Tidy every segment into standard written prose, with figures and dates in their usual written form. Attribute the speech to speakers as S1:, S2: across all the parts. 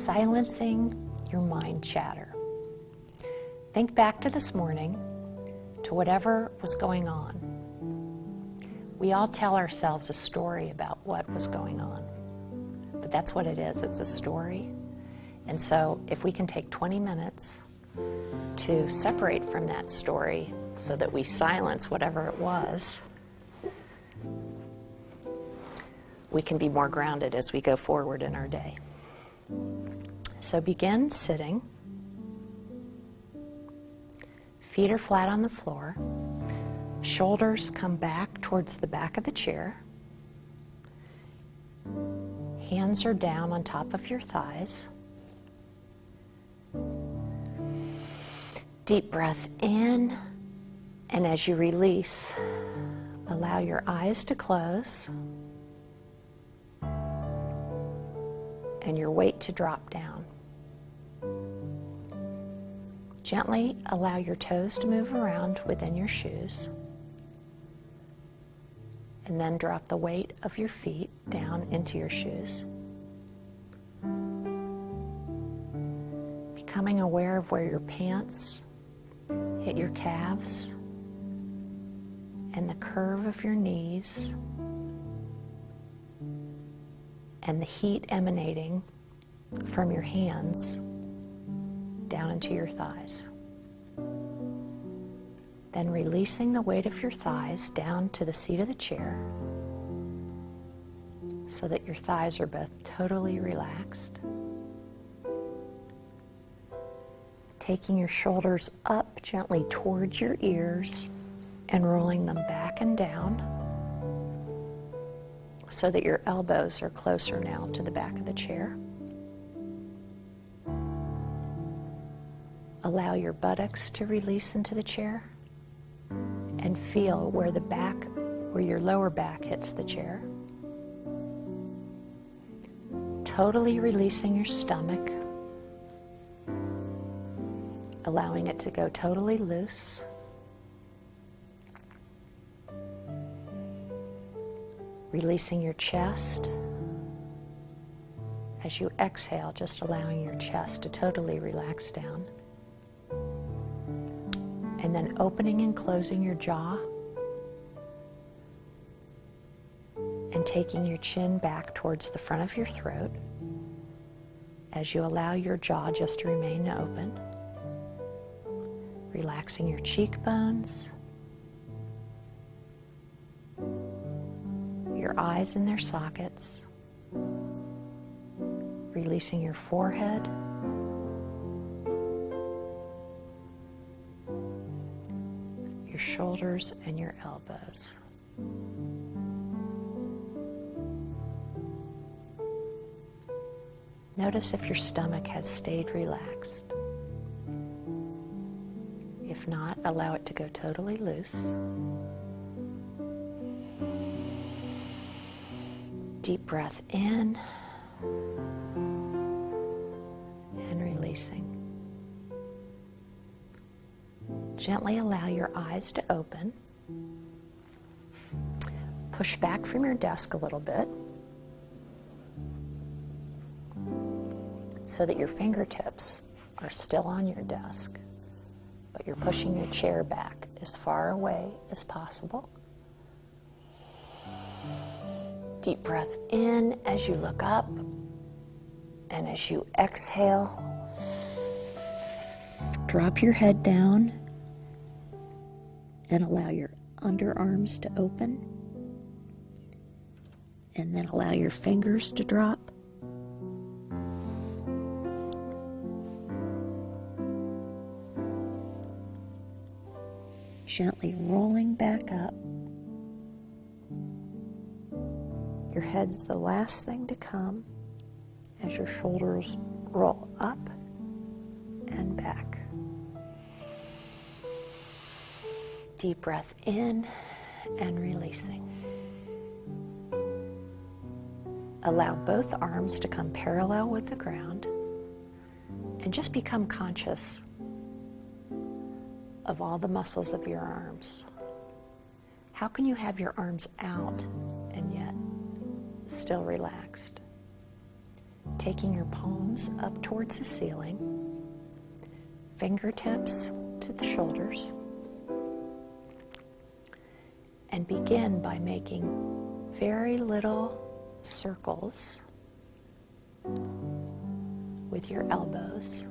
S1: Silencing your mind chatter. Think back to this morning, to whatever was going on. We all tell ourselves a story about what was going on, but that's what it is, it's a story. And so if we can take 20 minutes to separate from that story so that we silence whatever it was, we can be more grounded as we go forward in our day. So begin sitting. Feet are flat on the floor. Shoulders come back towards the back of the chair. Hands are down on top of your thighs. Deep breath in, and as you release, allow your eyes to close and your weight to drop down. Gently allow your toes to move around within your shoes, and then drop the weight of your feet down into your shoes. Becoming aware of where your pants hit your calves and the curve of your knees and the heat emanating from your hands down into your thighs. Then releasing the weight of your thighs down to the seat of the chair so that your thighs are both totally relaxed. Taking your shoulders up gently towards your ears and rolling them back and down so that your elbows are closer now to the back of the chair. Allow your buttocks to release into the chair and feel where where your lower back hits the chair. Totally releasing your stomach, allowing it to go totally loose. Releasing your chest. As you exhale, just allowing your chest to totally relax down. And then opening and closing your jaw and taking your chin back towards the front of your throat as you allow your jaw just to remain open. Relaxing your cheekbones, your eyes in their sockets, releasing your forehead, your shoulders and your elbows. Notice if your stomach has stayed relaxed. If not, allow it to go totally loose. Deep breath in and releasing. Gently allow your eyes to open. Push back from your desk a little bit so that your fingertips are still on your desk, but you're pushing your chair back as far away as possible. Deep breath in as you look up, and as you exhale, drop your head down and allow your underarms to open, and then allow your fingers to drop. Gently rolling back up. Your head's the last thing to come as your shoulders roll up and back. Deep breath in and releasing. Allow both arms to come parallel with the ground and just become conscious of all the muscles of your arms. How can you have your arms out and yet still relaxed? taking your palms up towards the ceiling, fingertips to the shoulders, and begin by making very little circles with your elbows.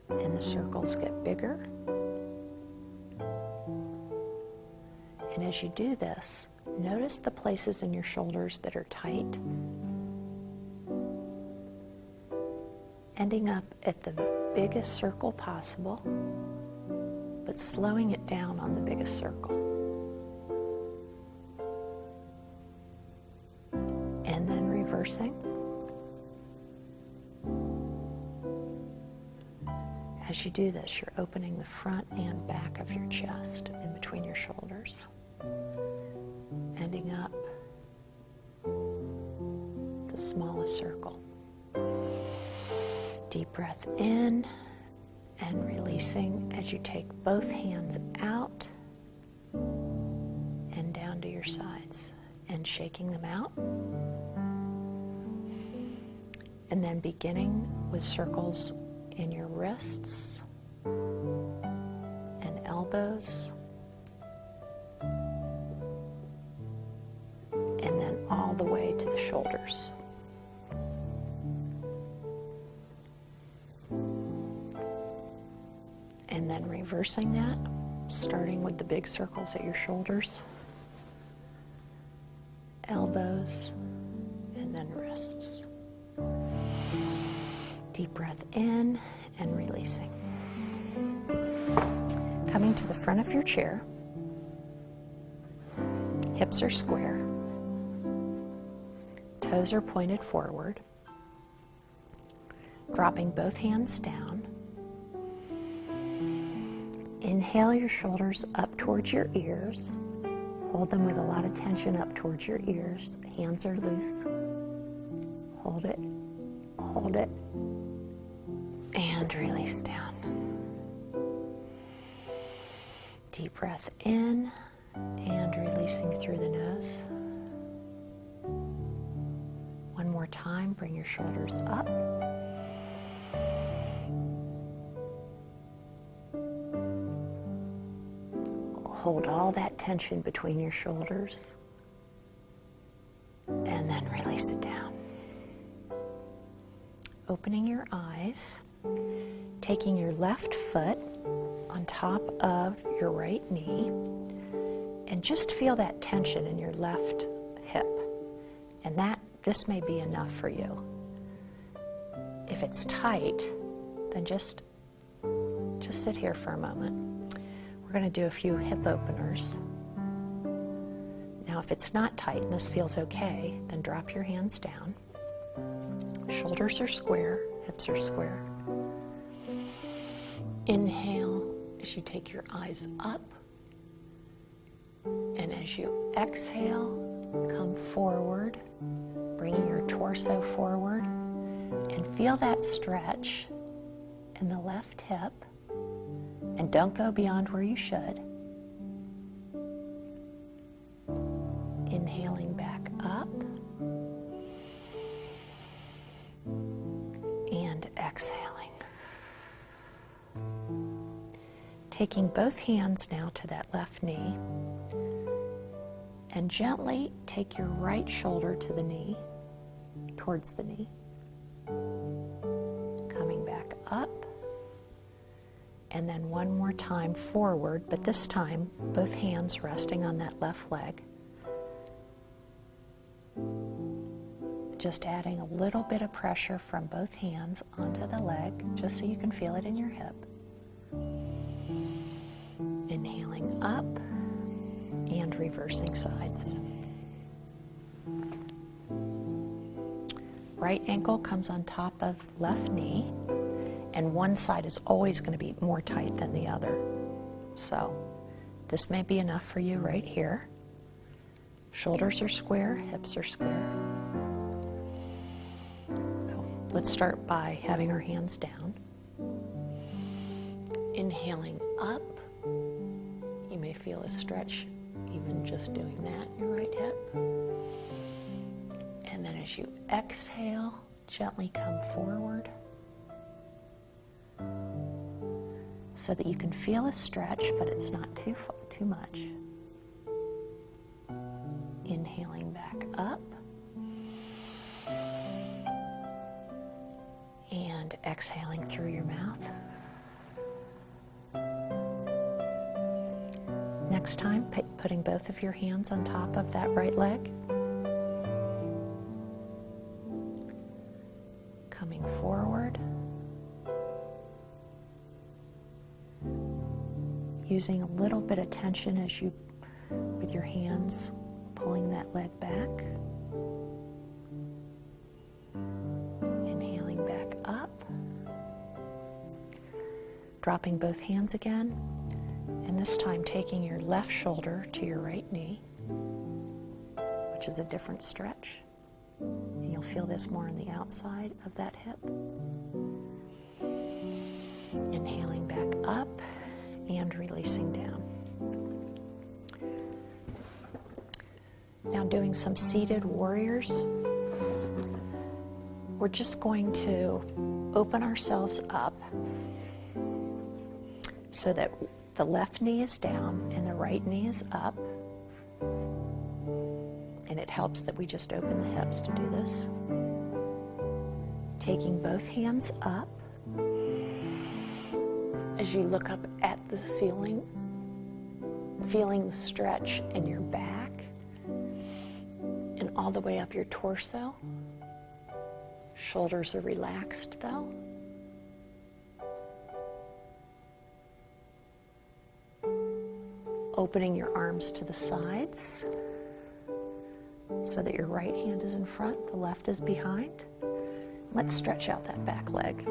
S1: And the circles get bigger. And as you do this, notice the places in your shoulders that are tight, ending up at the biggest circle possible, but slowing it down on the biggest circle. And then reversing. As you do this, you're opening the front and back of your chest in between your shoulders, ending up the smallest circle. Deep breath in and releasing as you take both hands out and down to your sides and shaking them out. And then beginning with circles in your wrists and elbows, and then all the way to the shoulders. And then reversing that, starting with the big circles at your shoulders, elbows, and then wrists. Deep breath in and releasing. Coming to the front of your chair, hips are square, toes are pointed forward, dropping both hands down. Inhale your shoulders up towards your ears. Hold them with a lot of tension up towards your ears. Hands are loose. Hold it, and release down. Deep breath in and releasing through the nose. One more time, bring your shoulders up. Hold all that tension between your shoulders and then release it down. Opening your eyes, taking your left foot on top of your right knee, and just feel that tension in your left hip. And this may be enough for you. If it's tight, then just sit here for a moment. We're going to do a few hip openers. Now, if it's not tight and this feels okay, then drop your hands down. Shoulders are square, hips are square. Inhale as you take your eyes up. And as you exhale, come forward, bringing your torso forward. And feel that stretch in the left hip. And don't go beyond where you should. Inhaling back up. And exhaling. Taking both hands now to that left knee. And gently take your right shoulder to the knee, towards the knee. Coming back up. And then one more time forward, but this time both hands resting on that left leg. Just adding a little bit of pressure from both hands onto the leg, just so you can feel it in your hip. Inhaling up and reversing sides. Right ankle comes on top of left knee. And one side is always going to be more tight than the other. So this may be enough for you right here. Shoulders are square, hips are square. So let's start by having our hands down. Inhaling up. You may feel a stretch even just doing that in your right hip. as you exhale, gently come forward so that you can feel a stretch, but it's not too much. Inhaling back up and exhaling through your mouth. Next time, putting both of your hands on top of that right leg. Coming forward. Using a little bit of tension as you, with your hands, pulling that leg back. Inhaling back up. Dropping both hands again. And this time taking your left shoulder to your right knee, which is a different stretch. And you'll feel this more on the outside of that hip. Inhaling back up and releasing down. Now doing some seated warriors. We're just going to open ourselves up so that the left knee is down and the right knee is up. And it helps that we just open the hips to do this. Taking both hands up. As you look up at the ceiling, feeling the stretch in your back and all the way up your torso. Shoulders are relaxed though. Opening your arms to the sides so that your right hand is in front, the left is behind. Let's stretch out that back leg.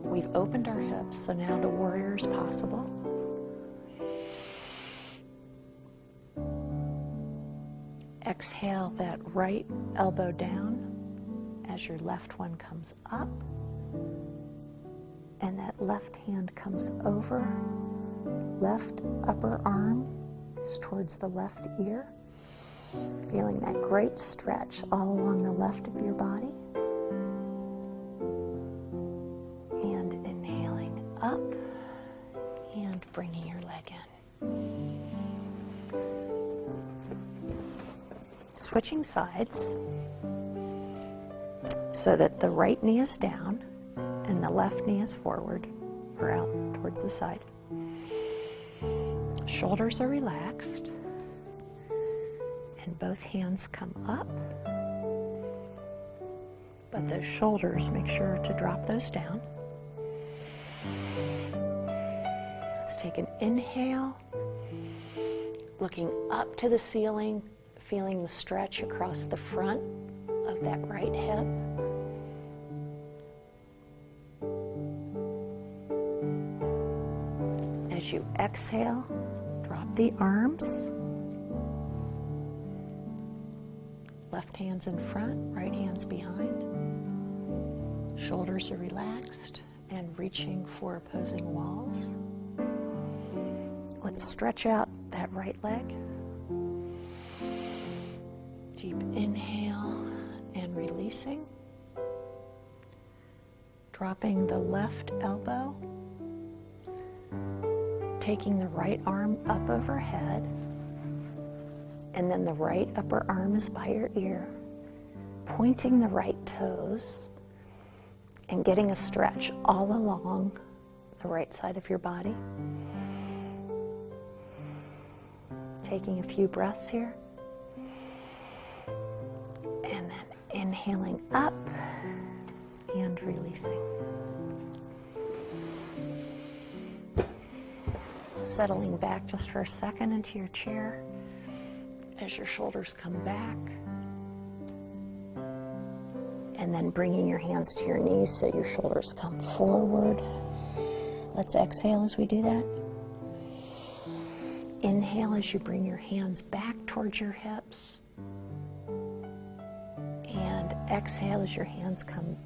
S1: We've opened our hips, so now the warrior is possible. Exhale that right elbow down as your left one comes up. And that left hand comes over. Left upper arm is towards the left ear. Feeling that great stretch all along the left of your body. And inhaling up and bringing your leg in. Switching sides so that the right knee is down and the left knee is forward or out towards the side. Shoulders are relaxed and both hands come up, but the shoulders, make sure to drop those down. Let's take an inhale, looking up to the ceiling, feeling the stretch across the front of that right hip. As you exhale, drop the arms. Left hand's in front, right hand's behind. Shoulders are relaxed and reaching for opposing walls. Let's stretch out that right leg. Deep inhale and releasing. Dropping the left elbow. Taking the right arm up overhead, and then the right upper arm is by your ear, pointing the right toes, and getting a stretch all along the right side of your body. Taking a few breaths here, and then inhaling up and releasing. Settling back just for a second into your chair as your shoulders come back. And then bringing your hands to your knees so your shoulders come forward. Let's exhale as we do that. Inhale as you bring your hands back towards your hips. And exhale as your hands come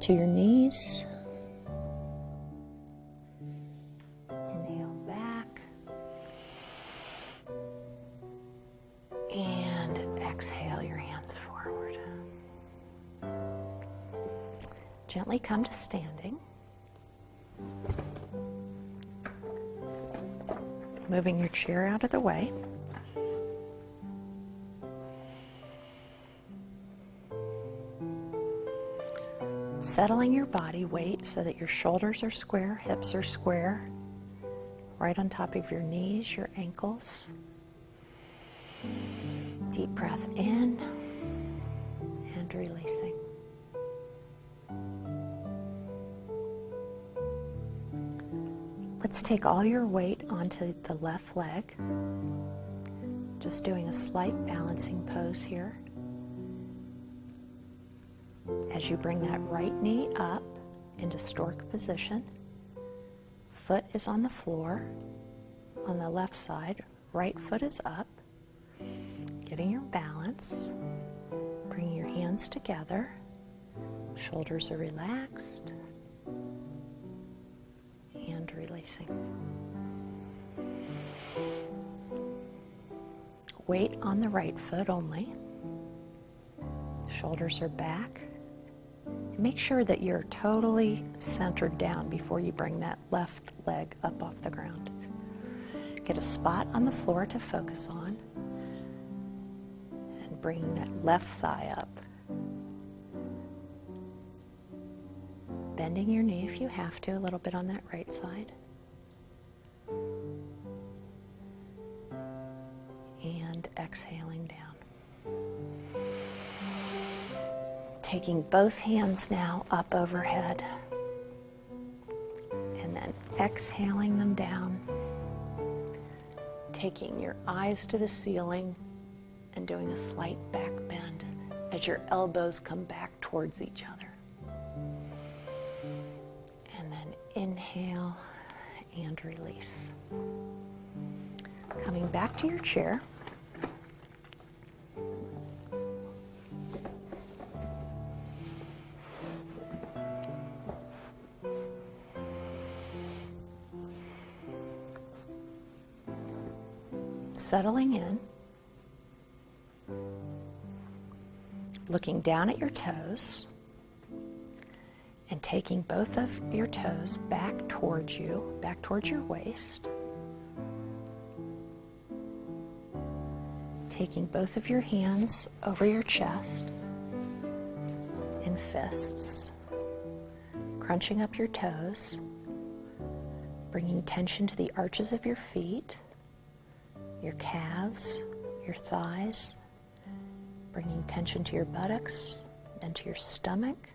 S1: to your knees. Exhale your hands Gently come to standing. Moving your chair out of the way. Settling your body weight so that your shoulders are square, hips are square, right on top of your knees, your ankles. Deep breath in and releasing. Let's take all your weight onto the left leg. Just doing a slight balancing pose here. As you bring that right knee up into stork position, foot is on the floor on the left side, right foot is up. Getting your balance, bringing your hands together, shoulders are relaxed, and releasing. Weight on the right foot only. Shoulders are back. Make sure that you're totally centered down before you bring that left leg up off the ground. Get a spot on the floor to focus on. And bringing that left thigh up. Bending your knee if you have to, a little bit on that right side. And exhaling down. Taking both hands now up overhead. And then exhaling them down. Taking your eyes to the ceiling and doing a slight back bend as your elbows come back towards each other. And then inhale and release. Coming back to your chair. Settling in, looking down at your toes, and taking both of your toes back towards you, back towards your waist. Taking both of your hands over your chest in fists, crunching up your toes, bringing tension to the arches of your feet, your calves, your thighs, bringing tension to your buttocks and to your stomach,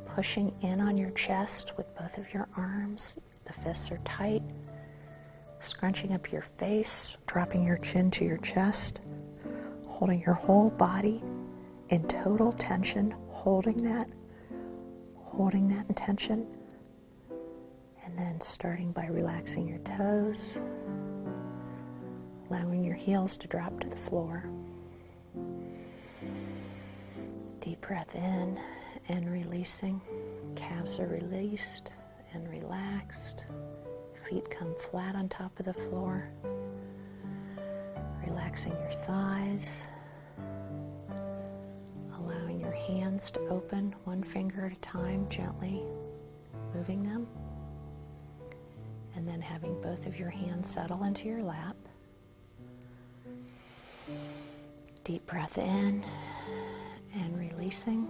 S1: pushing in on your chest with both of your arms. The fists are tight, scrunching up your face, dropping your chin to your chest, holding your whole body in total tension, holding that in tension, and then starting by relaxing your toes, allowing your heels to drop to the floor. Deep breath in and releasing. Calves are released and relaxed. Feet come flat on top of the floor. Relaxing your thighs. Allowing your hands to open one finger at a time, gently moving them. And then having both of your hands settle into your lap. Deep breath in and releasing.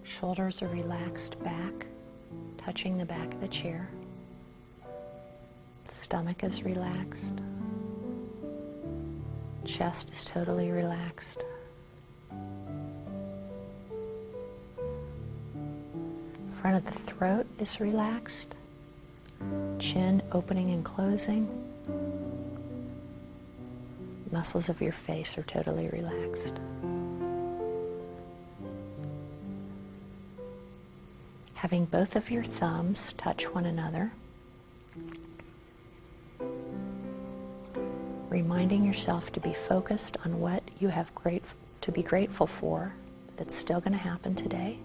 S1: Shoulders are relaxed back, touching the back of the chair. Stomach is relaxed. Chest is totally relaxed. Front of the throat is relaxed. Chin opening and closing. Muscles of your face are totally relaxed. Having both of your thumbs touch one another. Reminding yourself to be focused on what you have to be grateful for that's still going to happen today.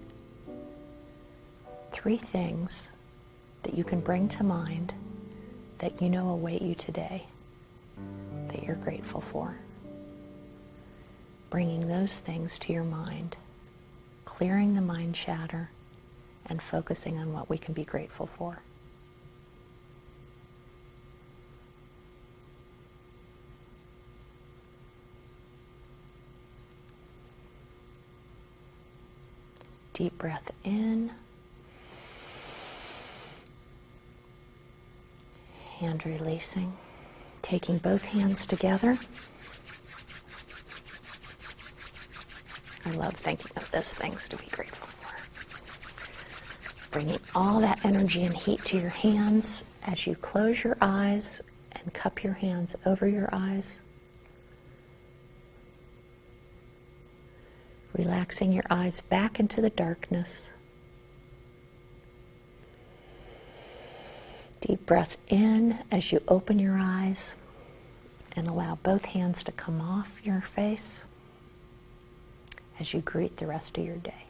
S1: 3 things that you can bring to mind that you know await you today, that you're grateful for. Bringing those things to your mind clearing the mind chatter and focusing on what we can be grateful for. Deep breath in. Hand releasing. Taking both hands together. I love thinking of those things to be grateful for. Bringing all that energy and heat to your hands as you close your eyes and cup your hands over your eyes. Relaxing your eyes back into the darkness. Deep breath in as you open your eyes and allow both hands to come off your face as you greet the rest of your day.